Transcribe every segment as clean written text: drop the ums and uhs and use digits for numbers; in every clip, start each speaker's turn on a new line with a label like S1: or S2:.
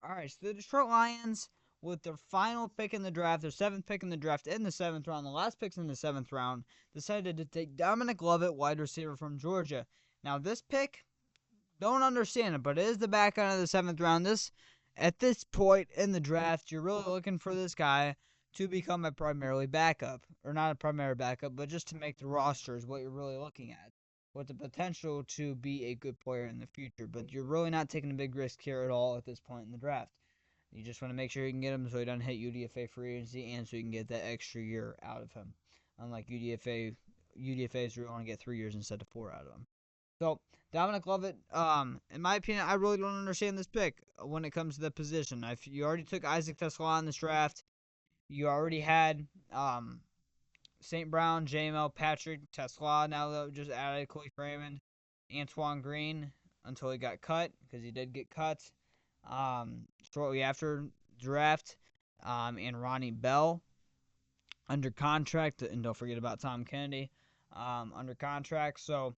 S1: All right, so the Detroit Lions, with their final pick in the draft, their seventh pick in the draft in the seventh round, the last picks in the seventh round, decided to take Dominic Lovett, wide receiver from Georgia. Now, this pick, don't understand it, but it is the back end of the seventh round. At this point in the draft, you're really looking for this guy to become a primarily backup, or not a primary backup, but just to make the roster is what you're really looking at, with the potential to be a good player in the future. But you're really not taking a big risk here at all at this point in the draft. You just want to make sure you can get him so he doesn't hit UDFA free agency, and so you can get that extra year out of him. Unlike UDFA's really want to get 3 years instead of 4 out of him. So Dominic Lovett, in my opinion, I really don't understand this pick when it comes to the position. If you already took Isaac Tesla in this draft, you already had St. Brown, JML, Patrick, Tesla. Now that just added Khalif Raymond, Antoine Green until he got cut, because he did get cut shortly after draft, and Ronnie Bell under contract, and don't forget about Tom Kennedy under contract. So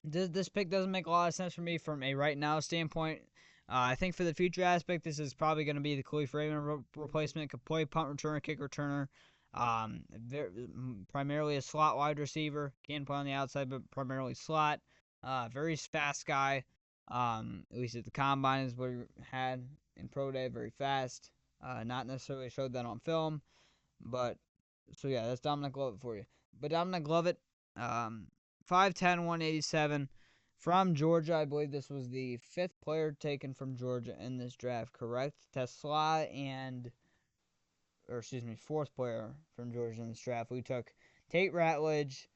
S1: this pick doesn't make a lot of sense for me from a right now standpoint. I think for the future aspect, this is probably going to be the Khalif Raymond replacement. Could play punt returner, kick returner. Primarily a slot wide receiver. Can play on the outside, but primarily slot. Very fast guy. At least at the combine is what he had in pro day. Very fast. Not necessarily showed that on film, but so yeah, that's Dominic Lovett for you. But Dominic Lovett, 5'10", 187, from Georgia. I believe this was the fifth player taken from Georgia in this draft, correct? Fourth player from Georgia in this draft. We took Tate Ratledge,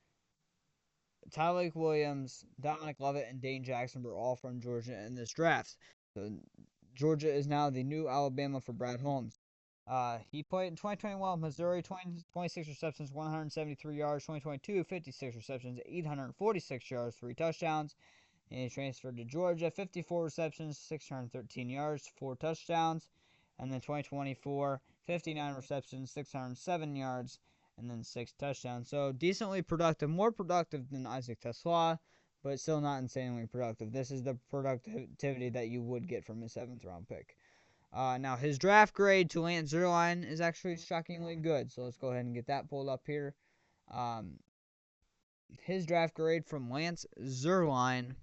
S1: Tyleik Williams, Dominic Lovett, and Dane Jackson were all from Georgia in this draft. So Georgia is now the new Alabama for Brad Holmes. He played in 2021 with Missouri, 26 receptions, 173 yards. 2022, 56 receptions, 846 yards, 3 touchdowns. And he transferred to Georgia, 54 receptions, 613 yards, 4 touchdowns. And then 2024, 59 receptions, 607 yards, and then 6 touchdowns. So decently productive, more productive than Isaac Tesla, but still not insanely productive. This is the productivity that you would get from a 7th round pick. Now, his draft grade to Lance Zierlein is actually shockingly good. So let's go ahead and get that pulled up here. His draft grade from Lance Zierlein.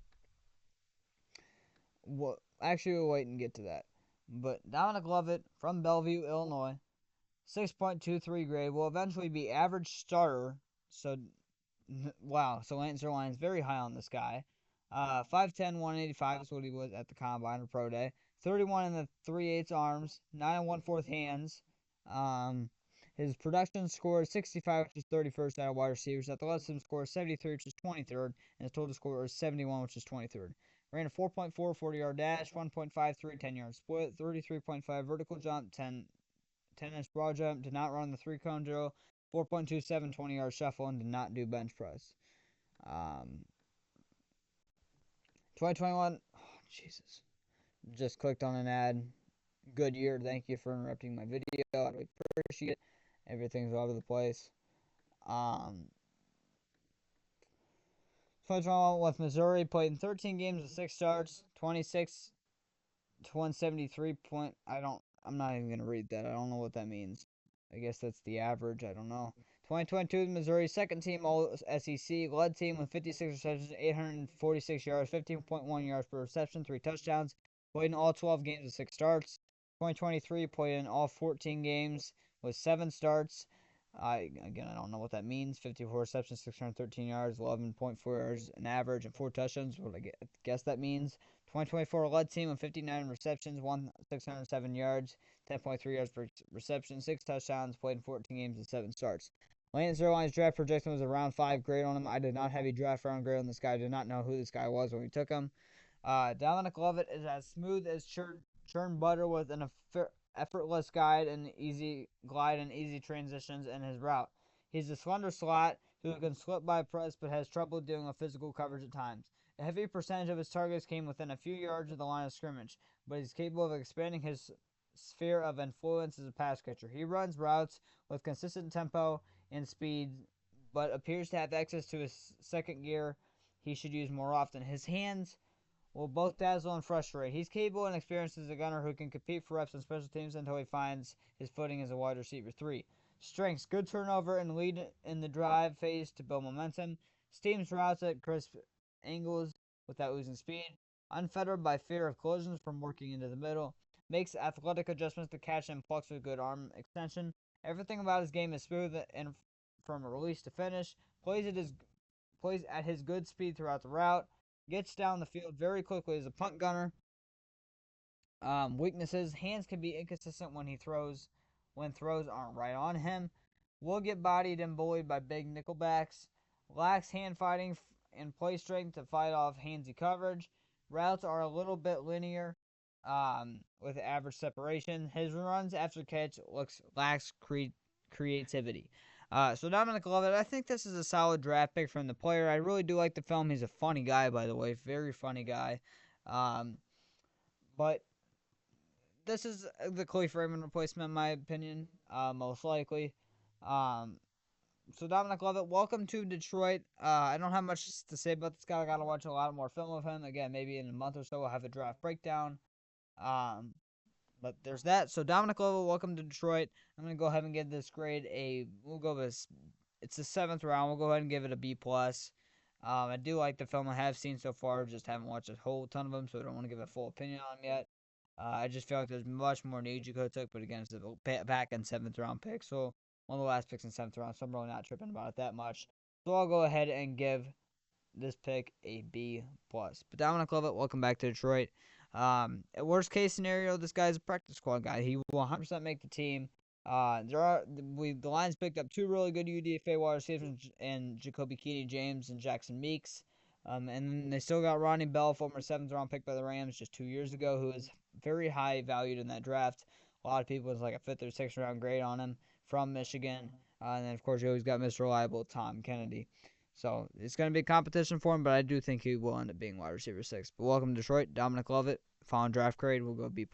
S1: Well, actually, we'll wait and get to that. But Dominic Lovett from Bellevue, Illinois, 6.23 grade, will eventually be average starter. So, wow. So Lance Zierlein is very high on this guy. 5'10", 185 is what he was at the combine or pro day. 31 in the 3/8 arms, 9 and 1/4 hands. His production score is 65, which is 31st out of wide receivers. Athleticism score is 73, which is 23rd, and his total score is 71, which is 23rd. Ran a 4.4 40-yard dash, 1.53 10-yard split, 33.5 vertical jump, 10-inch broad jump. Did not run the 3-cone drill, 4.27 20-yard shuffle, and did not do bench press. 2021, oh, Jesus. Just clicked on an ad. Good year. Thank you for interrupting my video. I really appreciate it. Everything's all over the place. 2021 with Missouri, played in 13 games with 6 starts, 26 to 173 point. I'm not even gonna read that. I don't know what that means. I guess that's the average. I don't know. 2022 Missouri, second team All SEC, led team with 56 receptions, 846 yards, 15.1 yards per reception, 3 touchdowns. Played in all 12 games with 6 starts. 2023 played in all 14 games with 7 starts. I don't know what that means. 54 receptions, 613 yards, 11.4 yards an average, and 4 touchdowns. What I guess that means. 2024 led team with 59 receptions, 607 yards, 10.3 yards per reception, 6 touchdowns. Played in 14 games with 7 starts. Lance Zierlein's draft projection was a round 5 grade on him. I did not have a draft round grade on this guy. I did not know who this guy was when we took him. Dominic Lovett is as smooth as churned butter with an effortless glide and easy transitions in his route. He's a slender slot who can slip by press but has trouble dealing with physical coverage at times. A heavy percentage of his targets came within a few yards of the line of scrimmage, but he's capable of expanding his sphere of influence as a pass catcher. He runs routes with consistent tempo and speed, but appears to have access to his second gear he should use more often. His hands, will both dazzle and frustrate. He's capable and experienced as a gunner who can compete for reps on special teams until he finds his footing as a wide receiver 3. Strengths: good turnover and lead in the drive phase to build momentum. Steams routes at crisp angles without losing speed. Unfettered by fear of collisions from working into the middle. Makes athletic adjustments to catch and plucks with good arm extension. Everything about his game is smooth and from release to finish. Plays at his good speed throughout the route. Gets down the field very quickly as a punt gunner. Weaknesses: hands can be inconsistent when throws aren't right on him. Will get bodied and bullied by big nickelbacks. Lacks hand fighting and play strength to fight off handsy coverage. Routes are a little bit linear, with average separation. His runs after catch lacks creativity. So Dominic Lovett, I think this is a solid draft pick from the player. I really do like the film. He's a funny guy, by the way, very funny guy. Um, but this is the Khalif Raymond replacement, in my opinion, most likely. Um, so Dominic Lovett, welcome to Detroit. I don't have much to say about this guy. I gotta watch a lot more film of him. Again, maybe in a month or so we'll have a draft breakdown. Um, but there's that. So Dominic Lovett, welcome to Detroit. I'm gonna go ahead and give this grade we'll go with, it's the 7th round. We'll go ahead and give it a B plus. I do like the film I have seen so far. Just haven't watched a whole ton of them, so I don't want to give a full opinion on them yet. I just feel like there's much more needs you could have took, but again, it's a back end 7th round pick, so one of the last picks in 7th round, so I'm really not tripping about it that much. So I'll go ahead and give this pick a B plus. But Dominic Lovett, welcome back to Detroit. At worst case scenario, this guy's a practice squad guy. He will 100% make the team. The Lions picked up 2 really good UDFA wide receivers and Jacoby Keeney James and Jackson Meeks. And then they still got Ronnie Bell, former 7th round pick by the Rams just 2 years ago, who is very high valued in that draft. A lot of people was like a 5th or 6th round grade on him from Michigan. And then of course you always got Mr. Reliable Tom Kennedy. So it's going to be a competition for him, but I do think he will end up being wide receiver 6. But welcome to Detroit, Dominic Lovett. Following draft grade, we'll go B+.